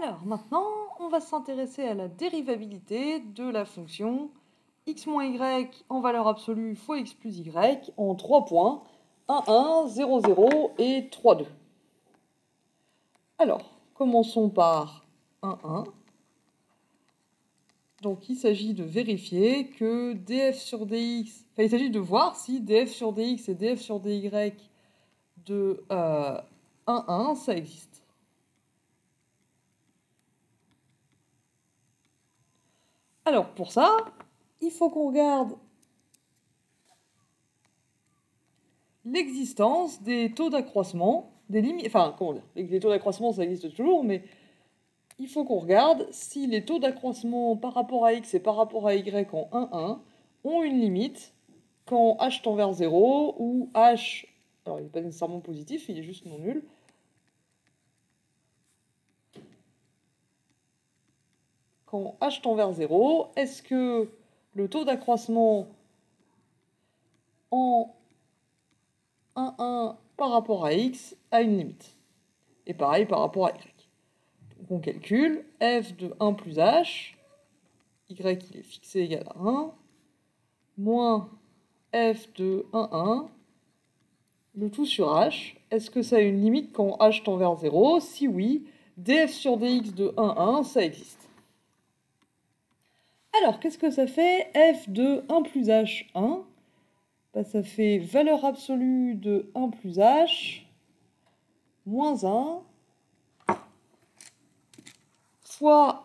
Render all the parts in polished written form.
Alors maintenant, on va s'intéresser à la dérivabilité de la fonction x moins y en valeur absolue fois x plus y en 3 points, 1, 1, 0, 0 et 3, 2. Alors, commençons par 1, 1. Donc il s'agit de vérifier que df sur dx, enfin il s'agit de voir si df sur dx et df sur dy de 1, 1, ça existe. Alors pour ça, il faut qu'on regarde l'existence des taux d'accroissement, des limites, enfin comment dire, les taux d'accroissement ça existe toujours, mais il faut qu'on regarde si les taux d'accroissement par rapport à x et par rapport à y en 1, 1 ont une limite quand h tend vers 0 ou h, alors il n'est pas nécessairement positif, il est juste non nul. Quand h tend vers 0, est-ce que le taux d'accroissement en 1, 1 par rapport à x a une limite? Et pareil par rapport à y. Donc on calcule f de 1 plus h, y il est fixé égal à 1, moins f de 1, 1, le tout sur h. Est-ce que ça a une limite quand h tend vers 0? Si oui, df sur dx de 1, 1, ça existe. Alors, qu'est-ce que ça fait f de 1 plus h, 1? Bah, ça fait valeur absolue de 1 plus h moins 1 fois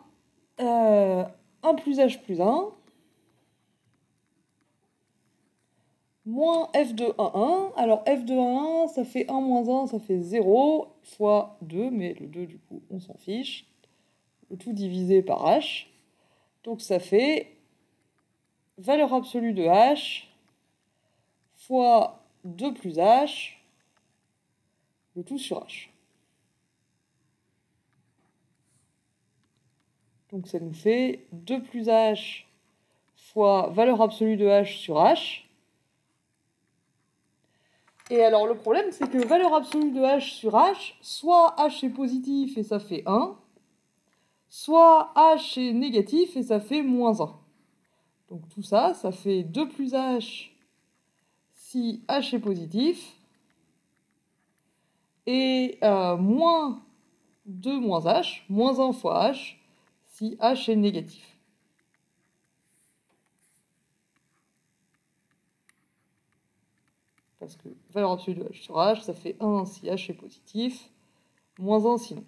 1 plus h plus 1 moins f de 1, 1. Alors f de 1, 1, ça fait 1 moins 1, ça fait 0 fois 2, mais le 2 du coup on s'en fiche. Le tout divisé par h. Donc ça fait valeur absolue de h fois 2 plus h, le tout sur h. Donc ça nous fait 2 plus h fois valeur absolue de h sur h. Et alors le problème, c'est que valeur absolue de h sur h, soit h est positif et ça fait 1, soit h est négatif et ça fait moins 1. Donc tout ça, ça fait 2 plus h si h est positif, et moins 2 moins h, moins 1 fois h, si h est négatif. Parce que valeur absolue de h sur h, ça fait 1 si h est positif, moins 1 sinon.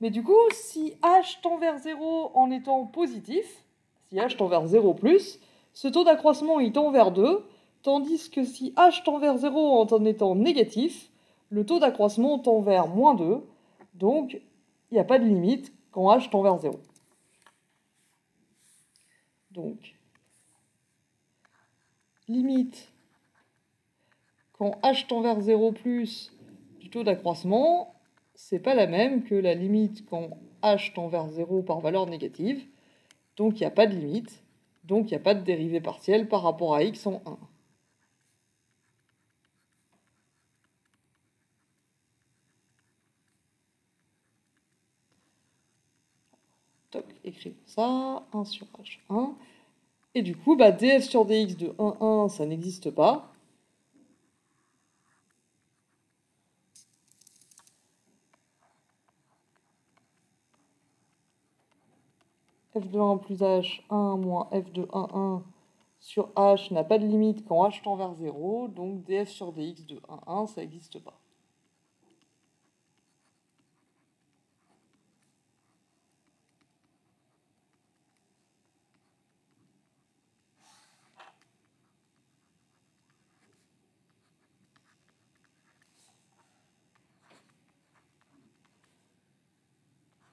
Mais du coup, si h tend vers 0 en étant positif, si h tend vers 0 plus, ce taux d'accroissement il tend vers 2, tandis que si h tend vers 0 en étant négatif, le taux d'accroissement tend vers moins 2, donc il n'y a pas de limite quand h tend vers 0. Donc, limite quand h tend vers 0 plus du taux d'accroissement, c'est pas la même que la limite quand h tend vers 0 par valeur négative. Donc il n'y a pas de limite, donc il n'y a pas de dérivée partielle par rapport à x en 1. Toc, écrivons ça, 1 sur h1. Et du coup, bah, df sur dx de 1, 1, ça n'existe pas. F de 1 plus h1 moins f de 1, 1 sur h n'a pas de limite quand h tend vers 0, donc df sur dx de 1, 1, ça n'existe pas.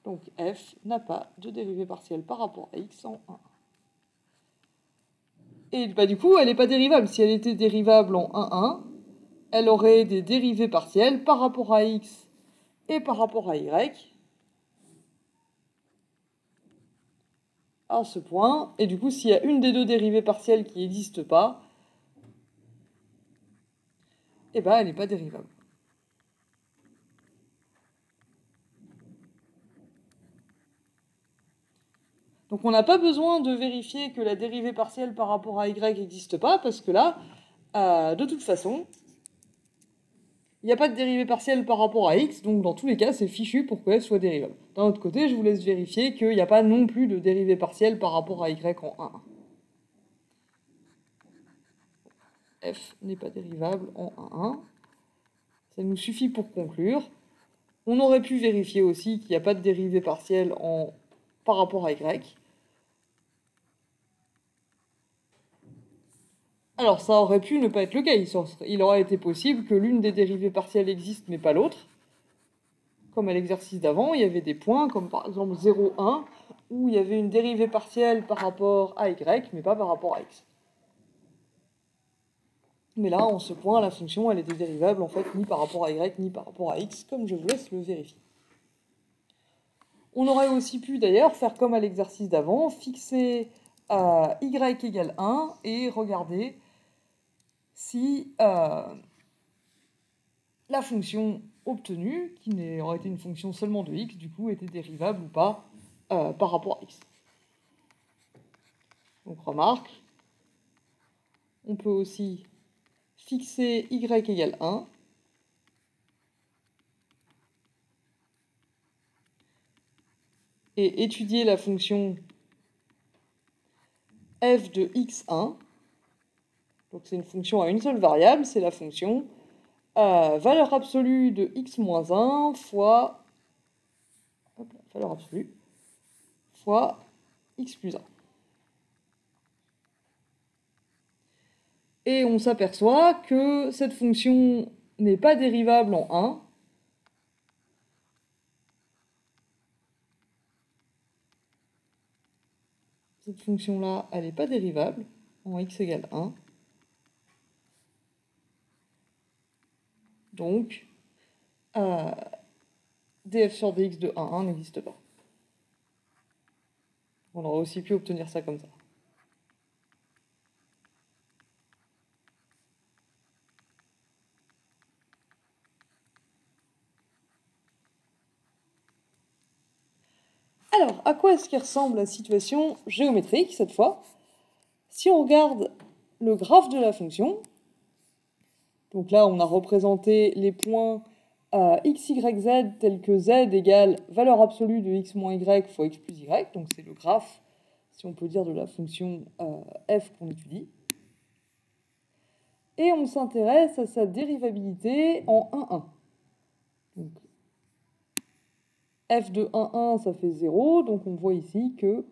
Donc f n'a pas de dérivée partielle par rapport à x en 1. Et bah, du coup, elle n'est pas dérivable. Si elle était dérivable en 1, 1, elle aurait des dérivées partielles par rapport à x et par rapport à y à ce point. Et du coup, s'il y a une des deux dérivées partielles qui n'existe pas, eh ben, elle n'est pas dérivable. Donc on n'a pas besoin de vérifier que la dérivée partielle par rapport à y n'existe pas, parce que là, de toute façon, il n'y a pas de dérivée partielle par rapport à x, donc dans tous les cas, c'est fichu pour que f soit dérivable. D'un autre côté, je vous laisse vérifier qu'il n'y a pas non plus de dérivée partielle par rapport à y en 1,1. F n'est pas dérivable en 1,1. Ça nous suffit pour conclure. On aurait pu vérifier aussi qu'il n'y a pas de dérivée partielle par rapport à y. Alors ça aurait pu ne pas être le cas. Il aurait été possible que l'une des dérivées partielles existe mais pas l'autre. Comme à l'exercice d'avant, il y avait des points, comme par exemple 0, 1, où il y avait une dérivée partielle par rapport à y, mais pas par rapport à x. Mais là, en ce point, la fonction, elle était dérivable, en fait, ni par rapport à y, ni par rapport à x, comme je vous laisse le vérifier. On aurait aussi pu, d'ailleurs, faire comme à l'exercice d'avant, fixer y égale 1 et regarder si la fonction obtenue, qui aurait été une fonction seulement de x, du coup, était dérivable ou pas par rapport à x. Donc remarque, on peut aussi fixer y égale 1 et étudier la fonction f de x1. Donc c'est une fonction à une seule variable, c'est la fonction valeur absolue de x-1 fois valeur absolue fois x plus 1. Et on s'aperçoit que cette fonction n'est pas dérivable en 1. Cette fonction-là, elle n'est pas dérivable en x égale 1. Donc, df sur dx de 1,1 n'existe pas. On aurait aussi pu obtenir ça comme ça. Alors, à quoi est-ce qu'il ressemble la situation géométrique, cette fois? Si on regarde le graphe de la fonction, donc là, on a représenté les points x, y, z, tels que z égale valeur absolue de x moins y fois x plus y, donc c'est le graphe, si on peut dire, de la fonction f qu'on étudie. Et on s'intéresse à sa dérivabilité en 1,1. Donc, f de 1,1, ça fait 0, donc on voit ici que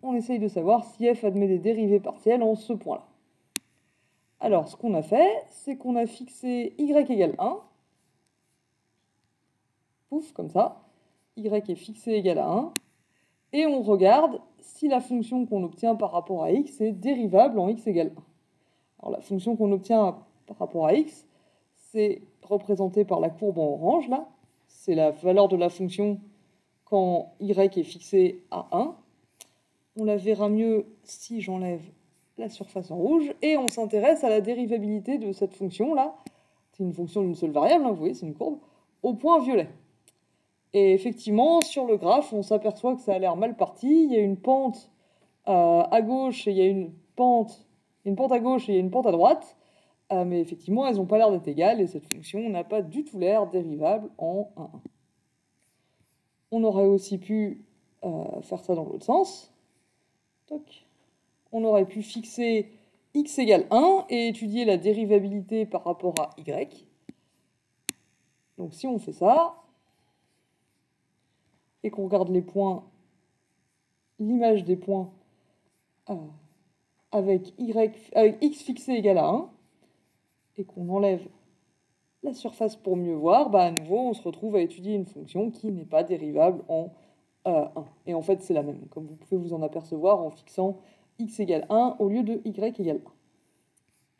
on essaye de savoir si f admet des dérivées partielles en ce point-là. Alors, ce qu'on a fait, c'est qu'on a fixé y égale 1, pouf, comme ça, y est fixé égal à 1, et on regarde si la fonction qu'on obtient par rapport à x est dérivable en x égale 1. Alors la fonction qu'on obtient par rapport à x, c'est représenté par la courbe en orange, là. C'est la valeur de la fonction quand y est fixé à 1. On la verra mieux si j'enlève la surface en rouge. Et on s'intéresse à la dérivabilité de cette fonction-là. C'est une fonction d'une seule variable, hein, vous voyez, c'est une courbe, au point violet. Et effectivement, sur le graphe, on s'aperçoit que ça a l'air mal parti. Il y a une pente à gauche et il y a une pente à gauche et il y a une pente à droite. Mais effectivement, elles n'ont pas l'air d'être égales et cette fonction n'a pas du tout l'air dérivable en 1,1. On aurait aussi pu faire ça dans l'autre sens. Toc. On aurait pu fixer x égale 1 et étudier la dérivabilité par rapport à y. Donc si on fait ça, et qu'on regarde les points, l'image des points avec x fixé égal à 1, et qu'on enlève la surface pour mieux voir, bah à nouveau on se retrouve à étudier une fonction qui n'est pas dérivable en 1. Et en fait c'est la même, comme vous pouvez vous en apercevoir en fixant x égale 1 au lieu de y égale 1.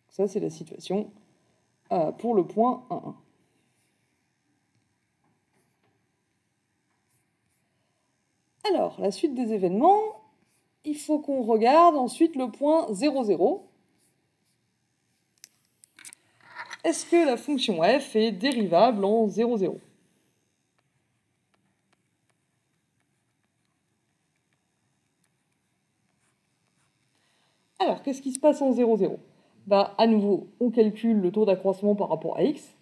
Ça c'est la situation pour le point 1,1. Alors, la suite des événements, il faut qu'on regarde ensuite le point 0, 0. Est-ce que la fonction f est dérivable en 0, 0? Alors, qu'est-ce qui se passe en 0, 0? Bah, à nouveau, on calcule le taux d'accroissement par rapport à x.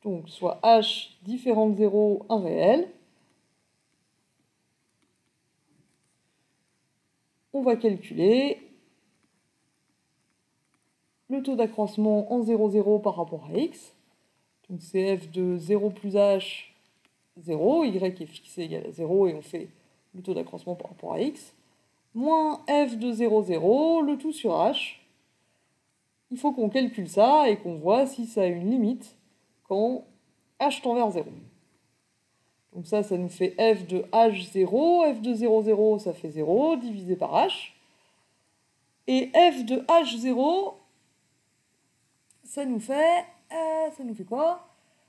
Donc, soit h différent de 0, un réel. On va calculer le taux d'accroissement en 0, 0 par rapport à x. Donc, c'est f de 0 plus h, 0. Y est fixé égal à 0 et on fait le taux d'accroissement par rapport à x. Moins f de 0, 0, le tout sur h. Il faut qu'on calcule ça et qu'on voit si ça a une limite quand h tend vers 0. Donc ça nous fait f de h0, f de 0, 0, ça fait 0, divisé par h. Et f de h0, ça nous fait quoi?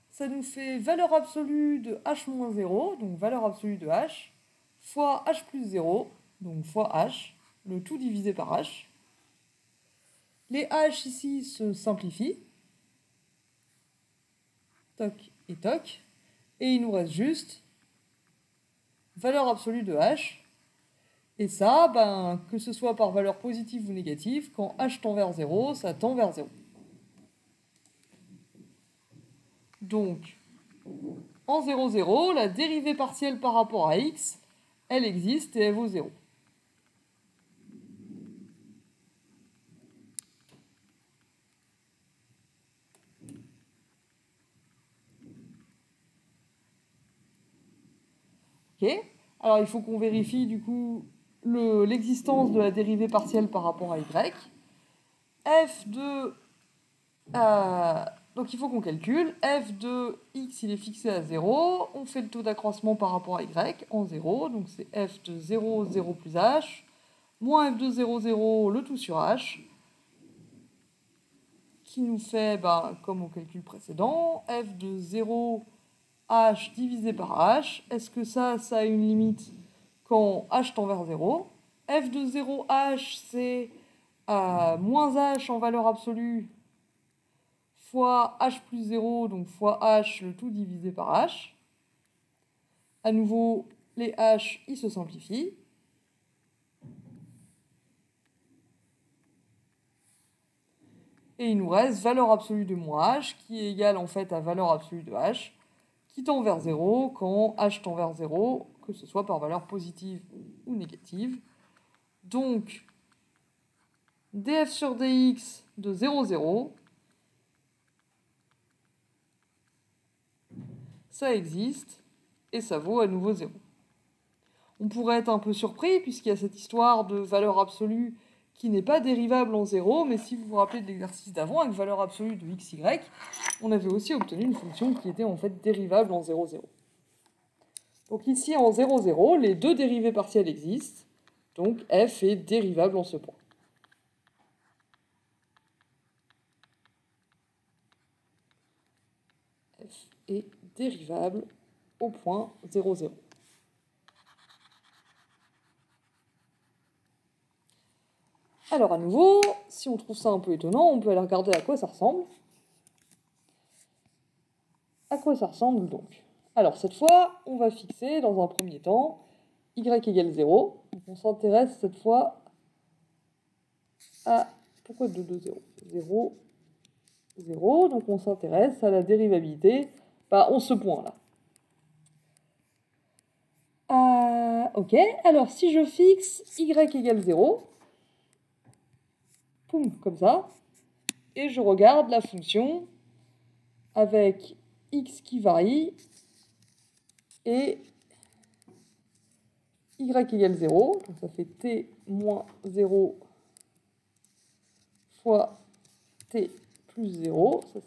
Ça nous fait valeur absolue de h moins 0, donc valeur absolue de h, fois h plus 0, donc fois h, le tout divisé par h. Les h ici se simplifient. Toc et toc. Et il nous reste juste valeur absolue de h. Et ça, que ce soit par valeur positive ou négative, quand h tend vers 0, ça tend vers 0. Donc, en 0, 0, la dérivée partielle par rapport à x, elle existe et elle vaut 0. Ok. Alors, il faut qu'on vérifie du coup l'existence de la dérivée partielle par rapport à y. F de... donc il faut qu'on calcule. F de x, il est fixé à 0. On fait le taux d'accroissement par rapport à y en 0. Donc c'est f de 0, 0 plus h. Moins f de 0, 0, le tout sur h. Qui nous fait, comme au calcul précédent, f de 0, h divisé par h. Est-ce que ça a une limite quand h tend vers 0? F de 0h, c'est moins h en valeur absolue fois h plus 0, donc fois h, le tout divisé par h. À nouveau, les h, ils se simplifient. Et il nous reste valeur absolue de moins h, qui est égale en fait à valeur absolue de h, qui tend vers 0 quand h tend vers 0, que ce soit par valeur positive ou négative. Donc, df sur dx de 0, 0, ça existe, et ça vaut à nouveau 0. On pourrait être un peu surpris, puisqu'il y a cette histoire de valeur absolue qui n'est pas dérivable en 0, mais si vous vous rappelez de l'exercice d'avant, avec valeur absolue de xy, on avait aussi obtenu une fonction qui était en fait dérivable en 0, 0. Donc ici, en 0, 0, les deux dérivées partielles existent, donc f est dérivable en ce point. F est dérivable au point 0, 0. Alors à nouveau, si on trouve ça un peu étonnant, on peut aller regarder à quoi ça ressemble. À quoi ça ressemble donc? Alors cette fois, on va fixer dans un premier temps y égale 0. Donc on s'intéresse cette fois à... Pourquoi 2, 2, 0 0, 0. Donc on s'intéresse à la dérivabilité en ce point-là. Ok, alors si je fixe y égale 0, poum, comme ça, et je regarde la fonction avec x qui varie et y égale 0, donc ça fait t moins 0 fois t plus 0, ça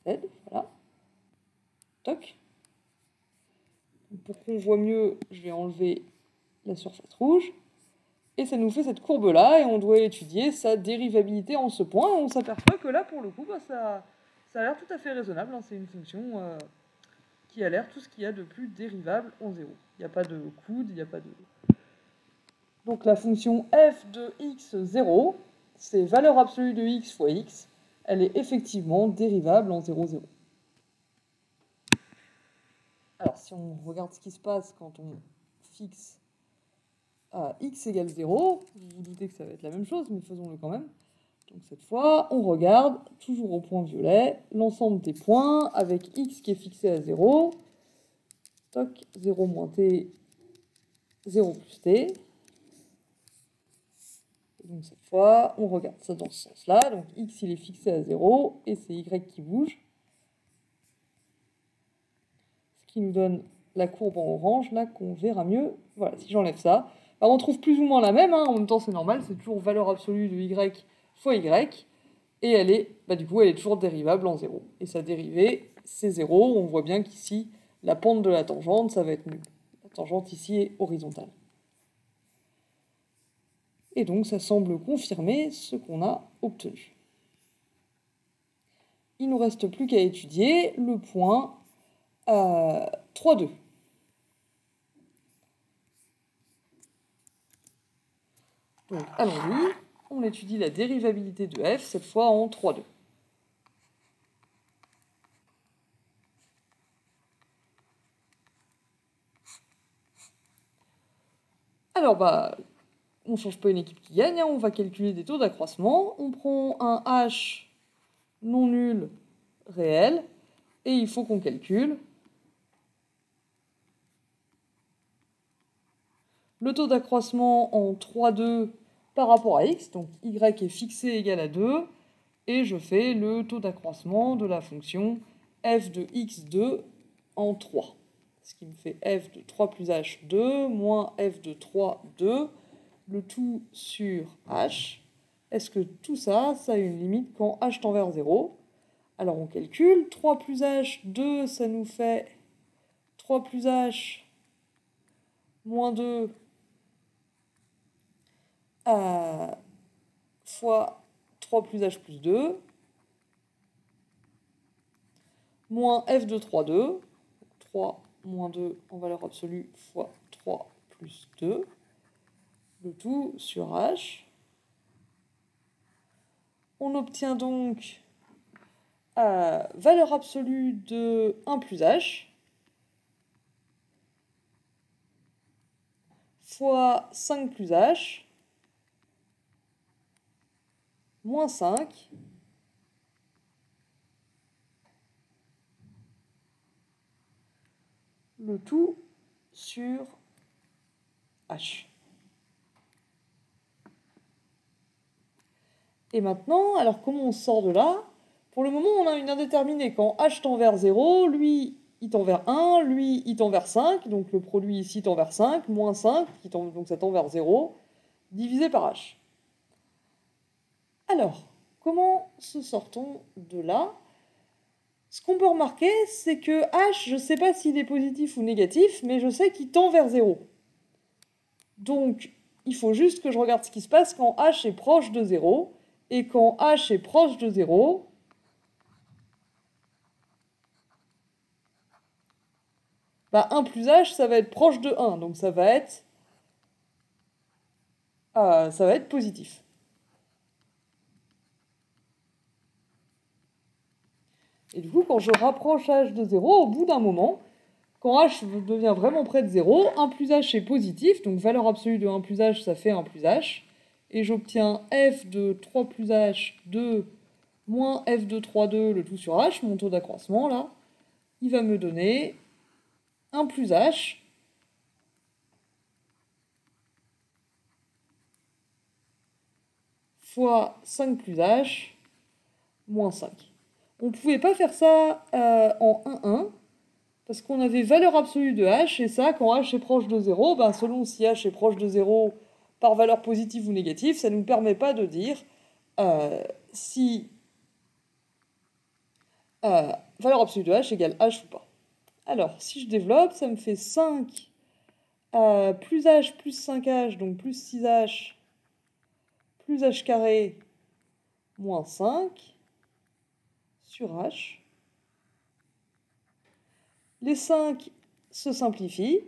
c'est z, voilà. Toc. Pour qu'on voit mieux, je vais enlever la surface rouge. Et ça nous fait cette courbe-là, et on doit étudier sa dérivabilité en ce point. Et on s'aperçoit que là, pour le coup, ça a l'air tout à fait raisonnable. Hein. C'est une fonction qui a l'air tout ce qu'il y a de plus dérivable en 0. Il n'y a pas de coude, il n'y a pas de... Donc la fonction f de x 0, c'est valeur absolue de x fois x. Elle est effectivement dérivable en 0, 0. Alors si on regarde ce qui se passe quand on fixe à x égale 0. Vous vous doutez que ça va être la même chose, mais faisons-le quand même. Donc cette fois, on regarde, toujours au point violet, l'ensemble des points avec x qui est fixé à 0. Toc, 0 moins t, 0 plus t. Et donc cette fois, on regarde ça dans ce sens-là. Donc x, il est fixé à 0 et c'est y qui bouge. Ce qui nous donne la courbe en orange, là, qu'on verra mieux. Voilà, si j'enlève ça. Alors on trouve plus ou moins la même, hein. En même temps c'est normal, c'est toujours valeur absolue de y fois y. Et elle est, du coup, elle est toujours dérivable en 0. Et sa dérivée, c'est 0. On voit bien qu'ici, la pente de la tangente, ça va être nul. La tangente ici est horizontale. Et donc, ça semble confirmer ce qu'on a obtenu. Il ne nous reste plus qu'à étudier le point 3,2. Donc, allons-y. On étudie la dérivabilité de f, cette fois en 3,2. Alors, on ne change pas une équipe qui gagne, hein. On va calculer des taux d'accroissement. On prend un h non nul réel, et il faut qu'on calcule le taux d'accroissement en 3,2 par rapport à x, donc y est fixé égal à 2, et je fais le taux d'accroissement de la fonction f de x2 en 3. Ce qui me fait f de 3 plus h2 moins f de 3, 2, le tout sur h. Est-ce que tout ça, ça a une limite quand h tend vers 0? Alors on calcule, 3 plus h, 2, ça nous fait 3 plus h moins 2 fois 3 plus h plus 2, moins f de 3, 2, 3 moins 2 en valeur absolue fois 3 plus 2, le tout sur h. On obtient donc valeur absolue de 1 plus h fois 5 plus h moins 5 le tout sur h. Et maintenant, alors comment on sort de là? Pour le moment, on a une indéterminée. Quand h tend vers 0, lui, il tend vers 1, lui, il tend vers 5, donc le produit ici tend vers 5, moins 5, donc ça tend vers 0, divisé par h. Alors, comment se sort-on de là? Ce qu'on peut remarquer, c'est que h, je ne sais pas s'il est positif ou négatif, mais je sais qu'il tend vers 0. Donc, il faut juste que je regarde ce qui se passe quand h est proche de 0, et quand h est proche de 0, bah 1 plus h, ça va être proche de 1, donc ça va être positif. Et du coup, quand je rapproche h de 0, au bout d'un moment, quand h devient vraiment près de 0, 1 plus h est positif, donc valeur absolue de 1 plus h, ça fait 1 plus h. Et j'obtiens f de 3 plus h, 2, moins f de 3, 2, le tout sur h, mon taux d'accroissement, là. Il va me donner 1 plus h fois 5 plus h moins 5. On ne pouvait pas faire ça en 1,1, parce qu'on avait valeur absolue de h, et ça, quand h est proche de 0, selon si h est proche de 0 par valeur positive ou négative, ça ne nous permet pas de dire si valeur absolue de h égale h ou pas. Alors, si je développe, ça me fait 5 plus h plus 5h, donc plus 6h, plus h carré, moins 5, sur h. Les 5 se simplifient.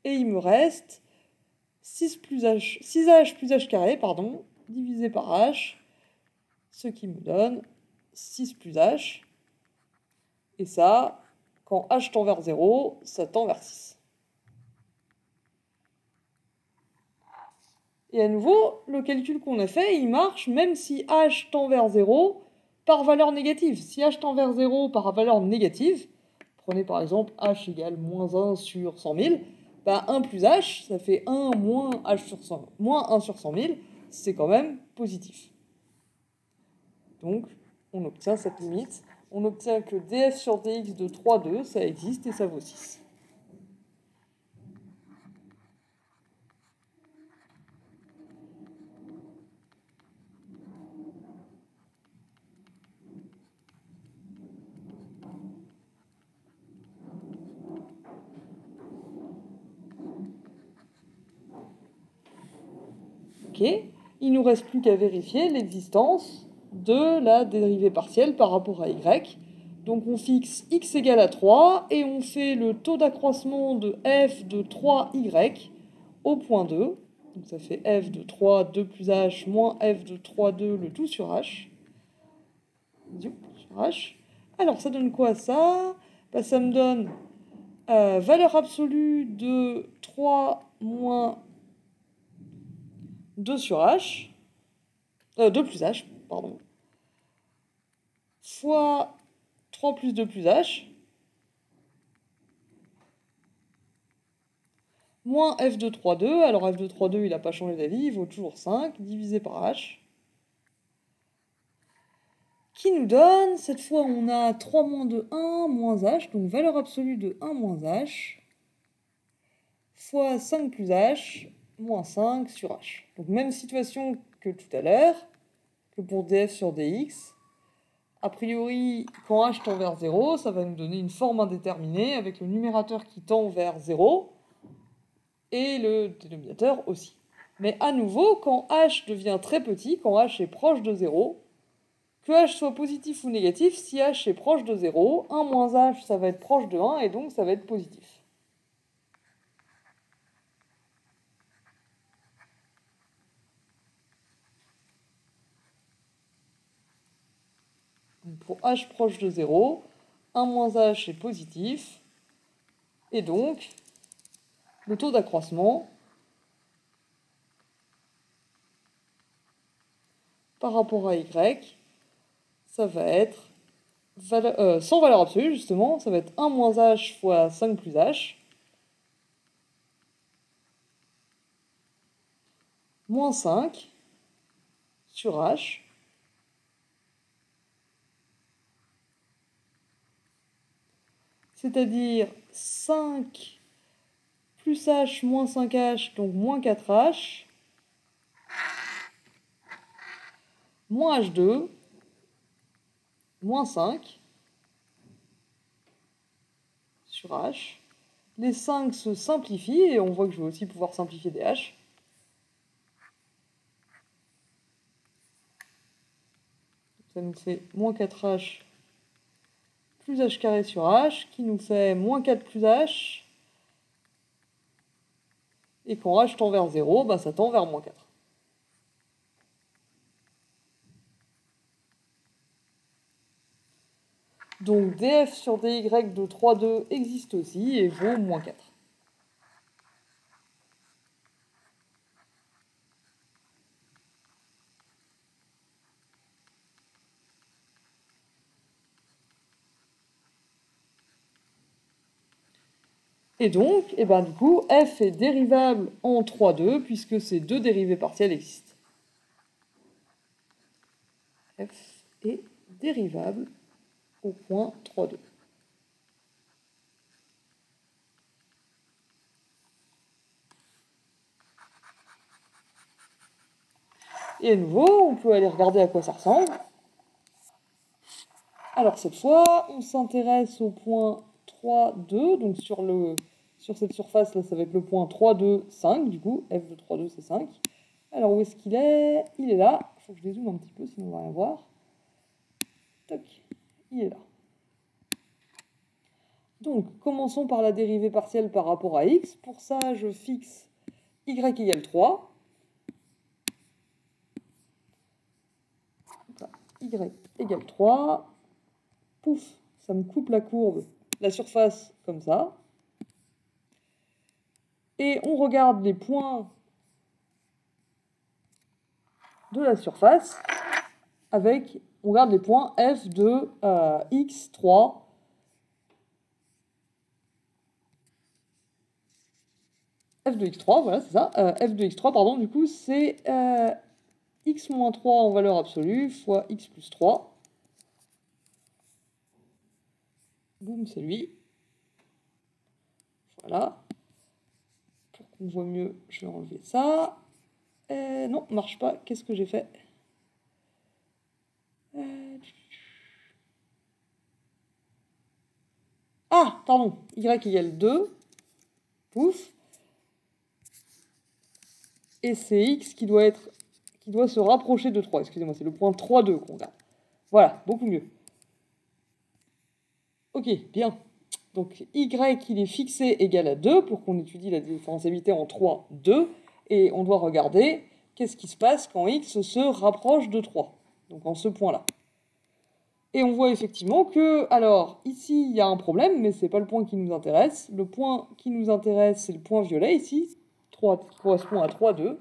Et il me reste 6h plus h carré, pardon, divisé par h, ce qui me donne 6 plus h. Et ça, quand h tend vers 0, ça tend vers 6. Et à nouveau, le calcul qu'on a fait, il marche même si h tend vers 0 par valeur négative. Si h tend vers 0 par valeur négative, prenez par exemple h égale moins 1 sur 100 000, bah 1 plus h, ça fait 1 moins h sur 100, moins 1 sur 100 000, c'est quand même positif. Donc, on obtient cette limite. On obtient que df sur dx de 3,2, ça existe et ça vaut 6. Ok, il nous reste plus qu'à vérifier l'existence de la dérivée partielle par rapport à y. Donc on fixe x égale à 3 et on fait le taux d'accroissement de f de 3y au point 2. Donc ça fait f de 3, 2 plus h, moins f de 3, 2, le tout sur h. Alors ça donne quoi ça? Bah, ça me donne valeur absolue de 3 moins 2 sur h, 2 plus h, pardon, fois 3 plus 2 plus h, moins f de 3,2, alors f de 3,2 il n'a pas changé d'avis, il vaut toujours 5, divisé par h, qui nous donne, cette fois on a 3 moins de 1, moins h, donc valeur absolue de 1 moins h, fois 5 plus h, moins 5 sur h. Donc même situation que tout à l'heure, que pour df sur dx. A priori, quand h tend vers 0, ça va nous donner une forme indéterminée avec le numérateur qui tend vers 0 et le dénominateur aussi. Mais à nouveau, quand h devient très petit, quand h est proche de 0, que h soit positif ou négatif, si h est proche de 0, 1 moins h, ça va être proche de 1 et donc ça va être positif. Donc pour h proche de 0, 1 moins h est positif, et donc le taux d'accroissement par rapport à y, ça va être, sans valeur absolue justement, ça va être 1 moins h fois 5 plus h, moins 5 sur h, c'est-à-dire 5 plus h moins 5h, donc moins 4h, moins h2, moins 5 sur h. Les 5 se simplifient et on voit que je vais aussi pouvoir simplifier des h. Ça nous fait moins 4h plus h carré sur h, qui nous fait moins 4 plus h. Et quand h tend vers 0, bah ça tend vers moins 4. Donc df sur dy de 3,2 existe aussi et vaut moins 4. Et donc, du coup, f est dérivable en 3,2 puisque ces deux dérivées partielles existent. F est dérivable au point 3,2. Et à nouveau, on peut aller regarder à quoi ça ressemble. Alors cette fois, on s'intéresse au point 3,2, donc sur cette surface là, ça va être le point 3,2, 5 du coup, f de 3,2 c'est 5. Alors où est-ce qu'il est? Il est là, il faut que je dézoome un petit peu sinon on va rien voir. Toc, il est là. Donc commençons par la dérivée partielle par rapport à x. Pour ça, je fixe y égale 3. Y égale 3. Pouf, ça me coupe la courbe la surface comme ça. Et on regarde les points de la surface avec, on regarde les points f de x3. F de x3, voilà, c'est ça. F de x3, pardon, du coup, c'est x-3 en valeur absolue fois x plus 3. Boum, c'est lui. Voilà. Pour qu'on voit mieux, je vais enlever ça. Non, marche pas. Qu'est-ce que j'ai fait? Ah, pardon. Y égale 2. Pouf. Et c'est x qui doit se rapprocher de 3. Excusez-moi, c'est le point 3, 2 qu'on regarde. Voilà, beaucoup mieux. Ok, bien. Donc y, il est fixé égal à 2 pour qu'on étudie la différentiabilité en 3, 2. Et on doit regarder qu'est-ce qui se passe quand x se rapproche de 3. Donc en ce point-là. Et on voit effectivement que, alors, ici, il y a un problème, mais ce n'est pas le point qui nous intéresse. Le point qui nous intéresse, c'est le point violet, ici, 3, qui correspond à 3, 2.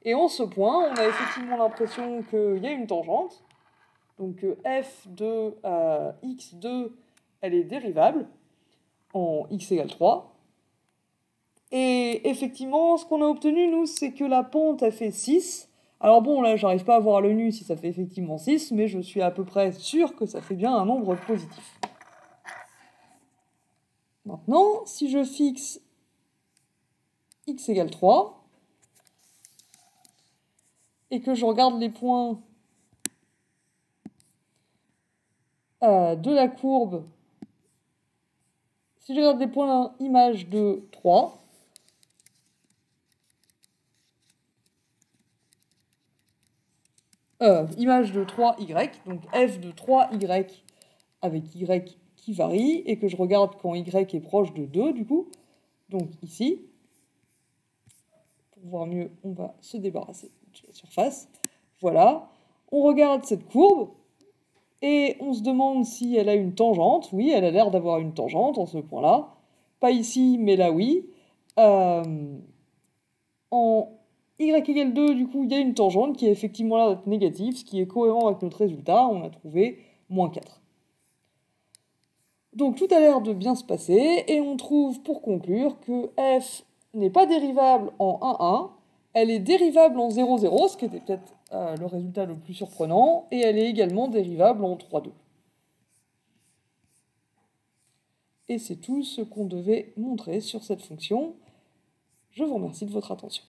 Et en ce point, on a effectivement l'impression qu'il y a une tangente. Donc f de x2, elle est dérivable en x égale 3. Et effectivement, ce qu'on a obtenu, nous, c'est que la pente a fait 6. Alors bon, là, j'arrive pas à voir à l'œil nu si ça fait effectivement 6, mais je suis à peu près sûr que ça fait bien un nombre positif. Maintenant, si je fixe x égale 3, et que je regarde les points de la courbe, si je regarde les points image de 3, image de 3y, donc f de 3y avec y qui varie, et que je regarde quand y est proche de 2, du coup, donc ici, pour voir mieux, on va se débarrasser de la surface. Voilà, on regarde cette courbe, et on se demande si elle a une tangente. Oui, elle a l'air d'avoir une tangente en ce point-là. Pas ici, mais là, oui. En y égale 2, du coup, il y a une tangente qui est effectivement là d'être négative, ce qui est cohérent avec notre résultat. On a trouvé moins 4. Donc tout a l'air de bien se passer, et on trouve pour conclure que f n'est pas dérivable en 1,1, elle est dérivable en 0,0, ce qui était peut-être le résultat le plus surprenant, et elle est également dérivable en 3,2. Et c'est tout ce qu'on devait montrer sur cette fonction. Je vous remercie de votre attention.